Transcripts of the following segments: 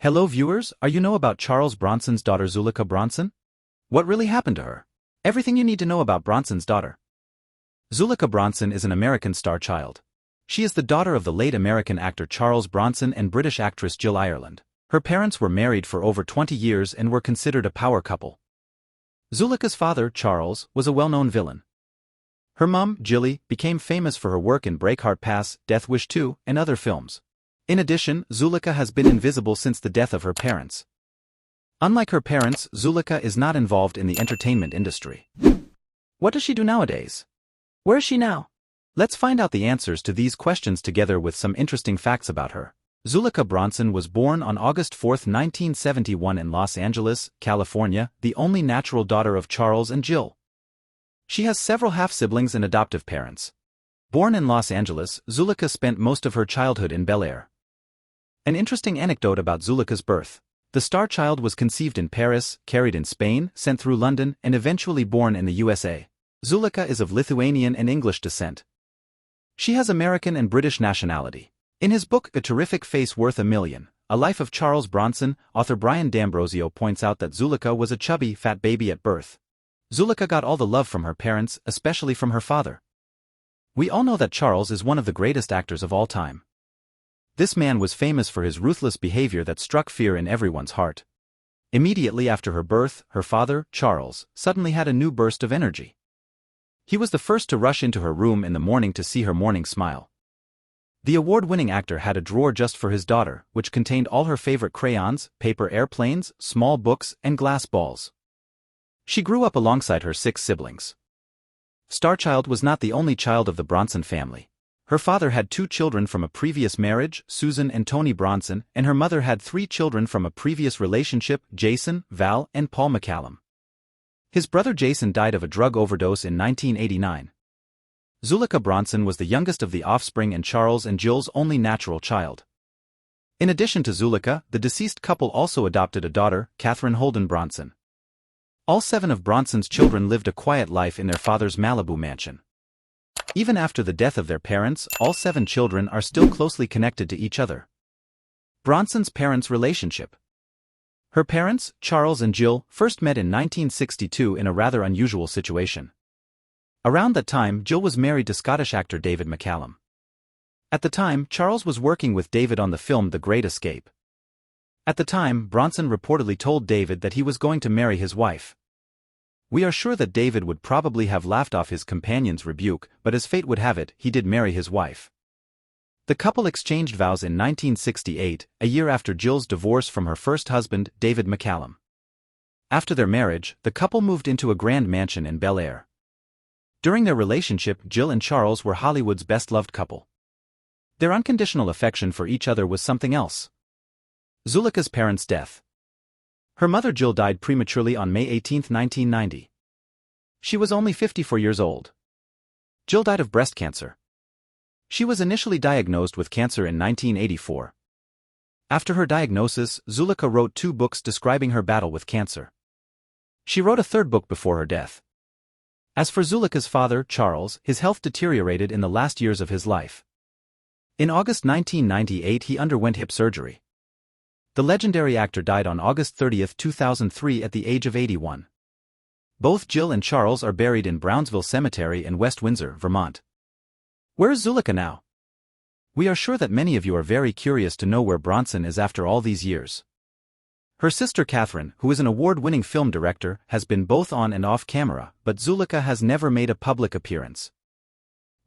Hello viewers, you know about Charles Bronson's daughter Zuleika Bronson? What really happened to her? Everything you need to know about Bronson's daughter. Zuleika Bronson is an American star child. She is the daughter of the late American actor Charles Bronson and British actress Jill Ireland. Her parents were married for over 20 years and were considered a power couple. Zuleika's father, Charles, was a well-known villain. Her mom, Jilly, became famous for her work in Breakheart Pass, Death Wish 2, and other films. In addition, Zuleika has been invisible since the death of her parents. Unlike her parents, Zuleika is not involved in the entertainment industry. What does she do nowadays? Where is she now? Let's find out the answers to these questions together with some interesting facts about her. Zuleika Bronson was born on August 4, 1971 in Los Angeles, California, the only natural daughter of Charles and Jill. She has several half-siblings and adoptive parents. Born in Los Angeles, Zuleika spent most of her childhood in Bel Air. An interesting anecdote about Zuleika's birth. The star child was conceived in Paris, carried in Spain, sent through London, and eventually born in the USA. Zuleika is of Lithuanian and English descent. She has American and British nationality. In his book A Terrific Face Worth a Million, A Life of Charles Bronson, author Brian D'Ambrosio points out that Zuleika was a chubby, fat baby at birth. Zuleika got all the love from her parents, especially from her father. We all know that Charles is one of the greatest actors of all time. This man was famous for his ruthless behavior that struck fear in everyone's heart. Immediately after her birth, her father, Charles, suddenly had a new burst of energy. He was the first to rush into her room in the morning to see her morning smile. The award-winning actor had a drawer just for his daughter, which contained all her favorite crayons, paper airplanes, small books, and glass balls. She grew up alongside her 6 siblings. Starchild was not the only child of the Bronson family. Her father had 2 children from a previous marriage, Susan and Tony Bronson, and her mother had 3 children from a previous relationship, Jason, Val, and Paul McCallum. His brother Jason died of a drug overdose in 1989. Zuleika Bronson was the youngest of the offspring and Charles and Jill's only natural child. In addition to Zuleika, the deceased couple also adopted a daughter, Catherine Holden Bronson. All 7 of Bronson's children lived a quiet life in their father's Malibu mansion. Even after the death of their parents, all 7 children are still closely connected to each other. Bronson's parents' relationship. Her parents, Charles and Jill, first met in 1962 in a rather unusual situation. Around that time, Jill was married to Scottish actor David McCallum. At the time, Charles was working with David on the film The Great Escape. At the time, Bronson reportedly told David that he was going to marry his wife. We are sure that David would probably have laughed off his companion's rebuke, but as fate would have it, he did marry his wife. The couple exchanged vows in 1968, a year after Jill's divorce from her first husband, David McCallum. After their marriage, the couple moved into a grand mansion in Bel Air. During their relationship, Jill and Charles were Hollywood's best-loved couple. Their unconditional affection for each other was something else. Zuleika's parents' death. Her mother Jill died prematurely on May 18, 1990. She was only 54 years old. Jill died of breast cancer. She was initially diagnosed with cancer in 1984. After her diagnosis, Zuleika wrote 2 books describing her battle with cancer. She wrote a 3rd book before her death. As for Zuleika's father, Charles, his health deteriorated in the last years of his life. In August 1998 he underwent hip surgery. The legendary actor died on August 30, 2003 at the age of 81. Both Jill and Charles are buried in Brownsville Cemetery in West Windsor, Vermont. Where is Zuleika now? We are sure that many of you are very curious to know where Bronson is after all these years. Her sister Catherine, who is an award-winning film director, has been both on and off camera, but Zuleika has never made a public appearance.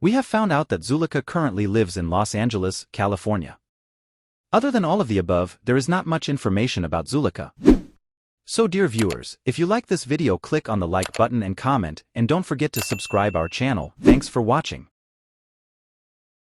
We have found out that Zuleika currently lives in Los Angeles, California. Other than all of the above, there is not much information about Zuleika. So dear viewers, if you like this video, click on the like button and comment, and don't forget to subscribe our channel. Thanks for watching.